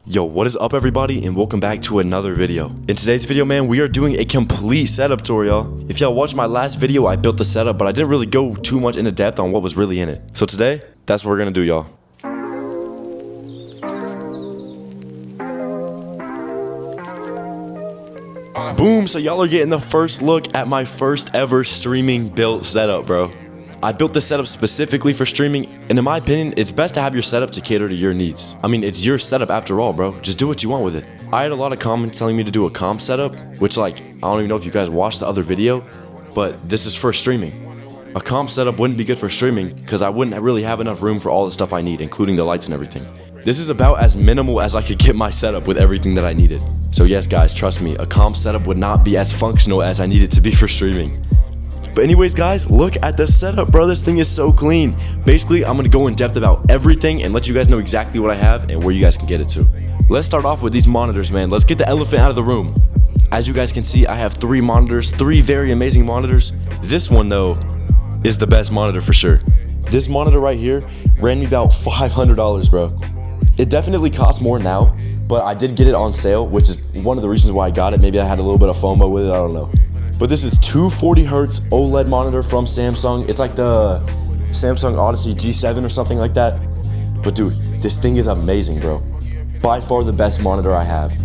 Yo, what is up everybody, and welcome back to another video. In today's video, man, we are doing a complete setup tour, y'all. If y'all watched my last video, I built the setup, but I didn't really go too much into depth on what was really in it. So today, that's what we're gonna do, y'all. Boom, so y'all are getting the first look at my first ever streaming built setup, bro. I built this setup specifically for streaming, and in my opinion, it's best to have your setup to cater to your needs. I mean, it's your setup after all, bro. Just do what you want with it. I had a lot of comments telling me to do a comp setup, which I don't even know if you guys watched the other video, but this is for streaming. A comp setup wouldn't be good for streaming because I wouldn't really have enough room for all the stuff I need, including the lights and everything. This is about as minimal as I could get my setup with everything that I needed. So yes, guys, trust me, a comp setup would not be as functional as I need it to be for streaming. But anyways, guys, look at the setup, bro. This thing is so clean. Basically, I'm gonna go in depth about everything and let you guys know exactly what I have and where you guys can get it to. Let's start off with these monitors, man. Let's get the elephant out of the room. As you guys can see, I have 3 monitors, 3 very amazing monitors. This one, though, is the best monitor for sure. This monitor right here ran me about $500, bro. It definitely costs more now, but I did get it on sale, which is one of the reasons why I got it. Maybe I had a little bit of FOMO with it, I don't know. But this is 240Hz OLED monitor from Samsung. It's like the Samsung Odyssey G7 or something like that. But dude, this thing is amazing, bro. By far the best monitor I have.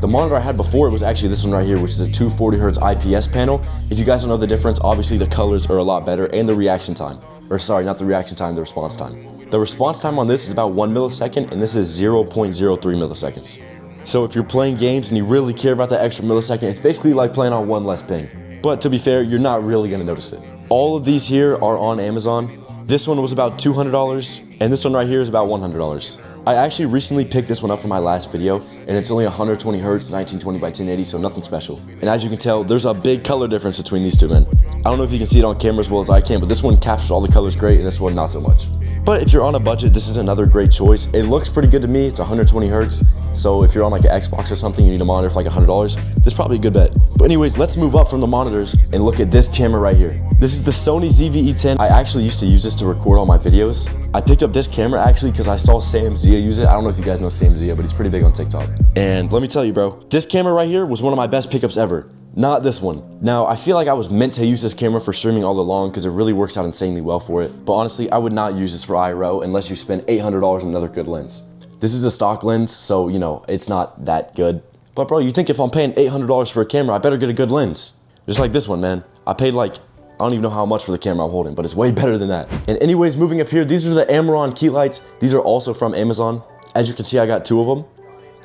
The monitor I had before, it was actually this one right here, which is a 240Hz IPS panel. If you guys don't know the difference, obviously the colors are a lot better and the reaction time. Or sorry, not the reaction time, the response time. The response time on this is about 1 millisecond and this is 0.03 milliseconds. So if you're playing games and you really care about that extra millisecond, it's basically like playing on 1 less ping. But to be fair, you're not really gonna notice it. All of these here are on Amazon. This one was about $200 and this one right here is about $100. I actually recently picked this one up for my last video and it's only 120 Hz, 1920 by 1080, so nothing special. And as you can tell, there's a big color difference between these two, man. I don't know if you can see it on camera as well as I can, but this one captures all the colors great and this one not so much. But if you're on a budget, this is another great choice. It looks pretty good to me. It's 120 Hz. So if you're on like an Xbox or something, you need a monitor for like $100, this is probably a good bet. But anyways, let's move up from the monitors and look at this camera right here. This is the Sony ZV-E10. I actually used to use this to record all my videos. I picked up this camera actually because I saw Sam Zia use it. I don't know if you guys know Sam Zia, but he's pretty big on TikTok. And let me tell you, bro, this camera right here was one of my best pickups ever. Not this one. Now, I feel like I was meant to use this camera for streaming all along because it really works out insanely well for it. But honestly, I would not use this for IRL unless you spend $800 on another good lens. This is a stock lens, so, you know, it's not that good. But bro, you think if I'm paying $800 for a camera, I better get a good lens. Just like this one, man. I paid like, I don't even know how much for the camera I'm holding, but it's way better than that. And anyways, moving up here, these are the Amaron key lights. These are also from Amazon. As you can see, I got 2 of them.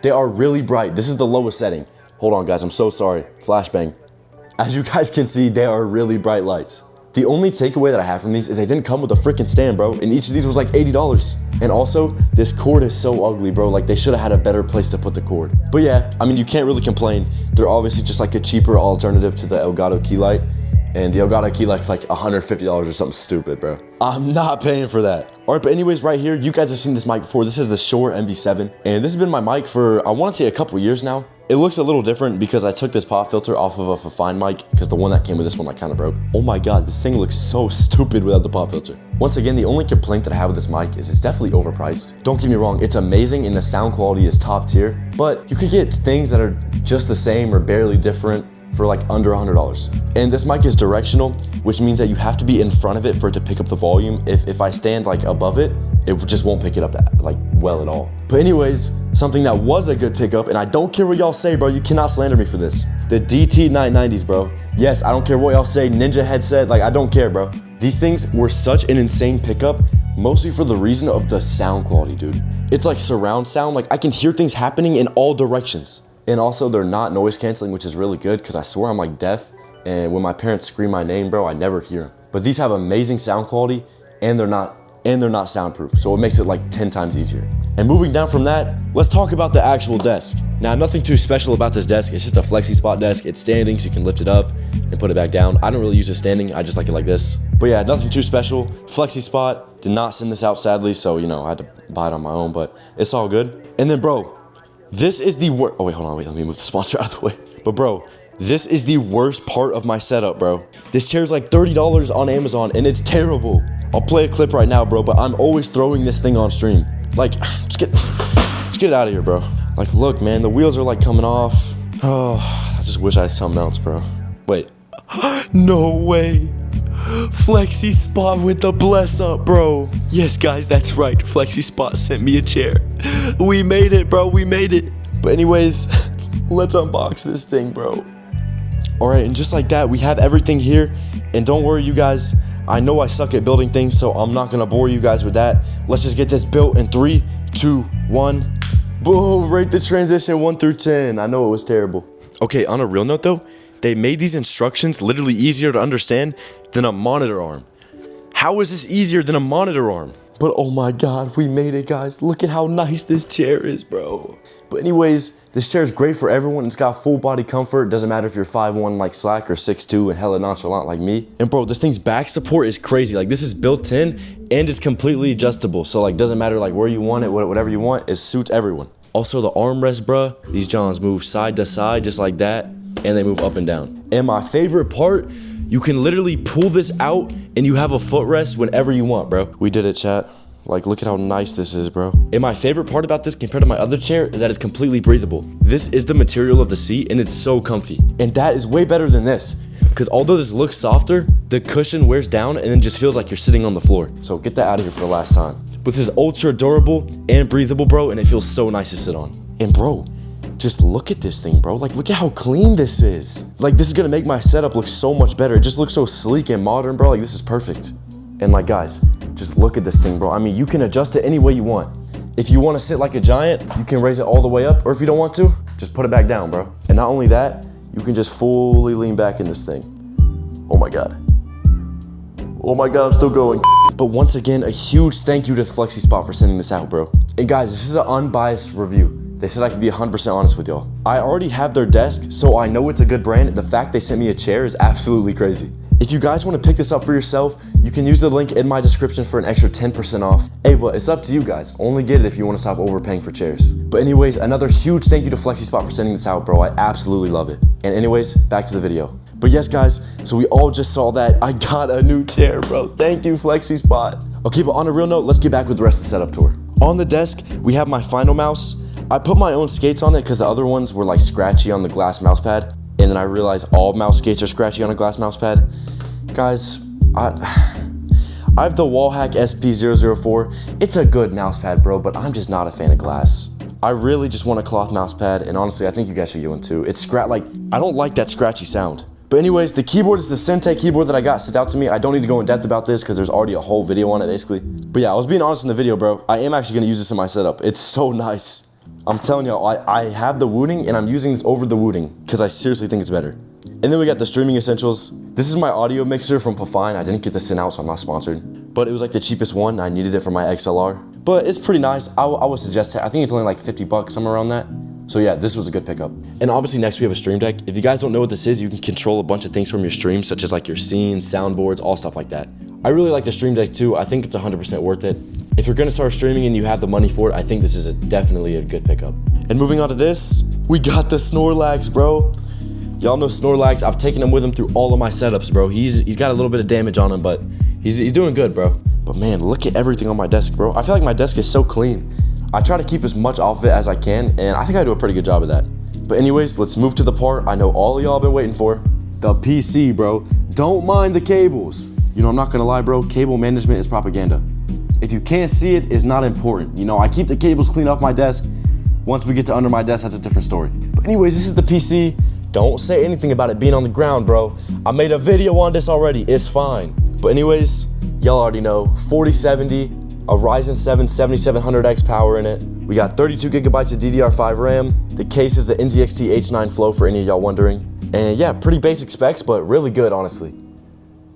They are really bright. This is the lowest setting. Hold on, guys, I'm so sorry. Flashbang. As you guys can see, they are really bright lights. The only takeaway that I have from these is they didn't come with a freaking stand, bro, and each of these was like $80. And also, this cord is so ugly, bro, like they should have had a better place to put the cord. But yeah, I mean, you can't really complain. They're obviously just like a cheaper alternative to the Elgato key light, and the Elgato key light's like $150 or something stupid, bro. I'm not paying for that. All right, but anyways, right here, you guys have seen this mic before. This is the Shure MV7, and this has been my mic for, I want to say, a couple years now. It looks a little different because I took this pop filter off of a fine mic because the one that came with this one like kind of broke. Oh my god, this thing looks so stupid without the pop filter. Once again, the only complaint that I have with this mic is it's definitely overpriced. Don't get me wrong, it's amazing and the sound quality is top tier, but you could get things that are just the same or barely different for like under $100. And this mic is directional, which means that you have to be in front of it for it to pick up the volume. If I stand like above it, it just won't pick it up that like well at all. But anyways, something that was a good pickup, and I don't care what y'all say, bro, you cannot slander me for this. The DT990s, bro. Yes, I don't care what y'all say, Ninja headset, like I don't care, bro. These things were such an insane pickup, mostly for the reason of the sound quality, dude. It's like surround sound, like I can hear things happening in all directions. And also they're not noise canceling, which is really good because I swear I'm like deaf, and when my parents scream my name, bro, I never hear them. But these have amazing sound quality and they're not soundproof, so it makes it like 10 times easier. And moving down from that, let's talk about the actual desk. Now, nothing too special about this desk. It's just a flexi spot desk. It's standing, so you can lift it up and put it back down. I don't really use it standing. I just like it like this. But yeah, nothing too special. Flexi spot. Did not send this out, sadly, so, you know, I had to buy it on my own, but it's all good. And then, bro, this is the worst. Oh, wait, hold on. Wait, let me move the sponsor out of the way. But, bro, this is the worst part of my setup, bro. This chair's like $30 on Amazon, and it's terrible. I'll play a clip right now, bro, but I'm always throwing this thing on stream. Like, just get it out of here, bro. Like, look, man, the wheels are like coming off. Oh, I just wish I had something else, bro. Wait. No way. Flexi Spot with the bless up, bro. Yes, guys, that's right. Flexi Spot sent me a chair. We made it, bro. We made it. But anyways, let's unbox this thing, bro. All right, and just like that, we have everything here. And don't worry, you guys. I know I suck at building things, so I'm not gonna bore you guys with that. Let's just get this built in 3, 2, 1. Boom, rate the transition 1 through 10. I know it was terrible. Okay, on a real note though, they made these instructions literally easier to understand than a monitor arm. How is this easier than a monitor arm? But oh my God, we made it, guys. Look at how nice this chair is, bro. But anyways, this chair is great for everyone. It's got full body comfort. Doesn't matter if you're 5'1" like Slack or 6'2" and hella nonchalant like me. And bro, this thing's back support is crazy. Like, this is built in and it's completely adjustable. So like, doesn't matter like where you want it, whatever you want, it suits everyone. Also the armrest, bruh, these johns move side to side just like that, and they move up and down. And my favorite part, you can literally pull this out and you have a footrest whenever you want, bro. We did it, chat. Like, look at how nice this is, bro. And my favorite part about this compared to my other chair is that it's completely breathable. This is the material of the seat and it's so comfy. And that is way better than this. Because although this looks softer, the cushion wears down and then just feels like you're sitting on the floor. So get that out of here for the last time. But this is ultra durable and breathable, bro, and it feels so nice to sit on. And bro, just look at this thing, bro. Like, look at how clean this is. Like, this is gonna make my setup look so much better. It just looks so sleek and modern, bro. Like, this is perfect. And like, guys, just look at this thing, bro. I mean, you can adjust it any way you want. If you want to sit like a giant, you can raise it all the way up, or if you don't want to, just put it back down, bro. And not only that, you can just fully lean back in this thing. Oh my God. Oh my God, I'm still going. But once again, a huge thank you to Flexi Spot for sending this out, bro. And guys, this is an unbiased review. They said I could be 100% honest with y'all. I already have their desk, so I know it's a good brand. The fact they sent me a chair is absolutely crazy. If you guys want to pick this up for yourself, you can use the link in my description for an extra 10% off. Hey, but it's up to you guys. Only get it if you want to stop overpaying for chairs. But anyways, another huge thank you to Flexi Spot for sending this out, bro. I absolutely love it. And anyways, back to the video. But yes, guys, so we all just saw that I got a new chair, bro. Thank you, Flexi Spot. Okay, but on a real note, let's get back with the rest of the setup tour. On the desk, we have my Finalmouse. I put my own skates on it because the other ones were like scratchy on the glass mouse pad. And then I realized all mouse skates are scratchy on a glass mouse pad. Guys, I have the Wallhack SP004. It's a good mouse pad, bro, but I'm just not a fan of glass. I really just want a cloth mouse pad, and honestly, I think you guys should get one too. It's like, I don't like that scratchy sound. But anyways, the keyboard is the Syntech keyboard that I got sent out to me. I don't need to go in depth about this because there's already a whole video on it, basically. But yeah, I was being honest in the video, bro. I am actually gonna use this in my setup. It's so nice. I'm telling y'all, I have the Wooting, and I'm using this over the Wooting because I seriously think it's better. And then we got the streaming essentials. This is my audio mixer from Pafine. I didn't get this sent out, so I'm not sponsored. But it was like the cheapest one. I needed it for my XLR. But it's pretty nice. I would suggest it. I think it's only like 50 bucks, somewhere around that. So yeah, this was a good pickup. And obviously next we have a stream deck. If you guys don't know what this is, you can control a bunch of things from your stream, such as like your scenes, soundboards, all stuff like that. I really like the stream deck too. I think it's 100% worth it. If you're gonna start streaming and you have the money for it, I think this is definitely a good pickup. And moving on to this, we got the Snorlax, bro. Y'all know Snorlax. I've taken him with him through all of my setups, bro. He's got a little bit of damage on him, but he's doing good, bro. But man, look at everything on my desk, bro. I feel like my desk is so clean. I try to keep as much off it as I can, and I think I do a pretty good job of that. But anyways, let's move to the part I know all of y'all been waiting for. The PC, bro. Don't mind the cables. You know, I'm not gonna lie, bro. Cable management is propaganda. If you can't see it, it's not important. You know, I keep the cables clean off my desk. Once we get to under my desk, that's a different story. But anyways, this is the PC. Don't say anything about it being on the ground, bro. I made a video on this already. It's fine. But anyways, y'all already know, 4070, a Ryzen 7 7700X power in it. We got 32 gigabytes of DDR5 RAM. The case is the NZXT H9 Flow for any of y'all wondering. And yeah, pretty basic specs, but really good, honestly.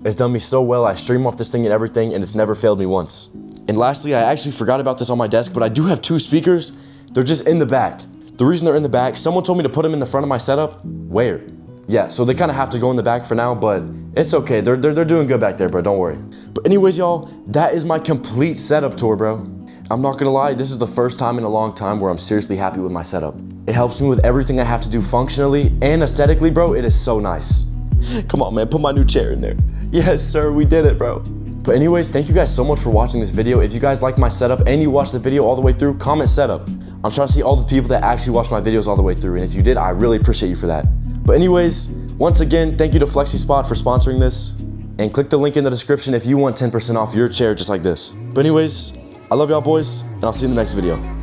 It's done me so well. I stream off this thing and everything, and it's never failed me once. And lastly, I actually forgot about this on my desk, but I do have 2 speakers. They're just in the back. The reason they're in the back, someone told me to put them in the front of my setup. Where? Yeah, so they kind of have to go in the back for now, but it's okay. They're doing good back there, bro. Don't worry. But anyways, y'all, that is my complete setup tour, bro. I'm not gonna lie, this is the first time in a long time where I'm seriously happy with my setup. It helps me with everything I have to do functionally and aesthetically, bro. It is so nice. Come on, man, put my new chair in there. Yes, sir, we did it, bro. But anyways, thank you guys so much for watching this video. If you guys like my setup and you watched the video all the way through, comment setup. I'm trying to see all the people that actually watch my videos all the way through, and if you did, I really appreciate you for that. But anyways, once again, thank you to FlexiSpot for sponsoring this, and click the link in the description if you want 10% off your chair just like this. But anyways, I love y'all boys, and I'll see you in the next video.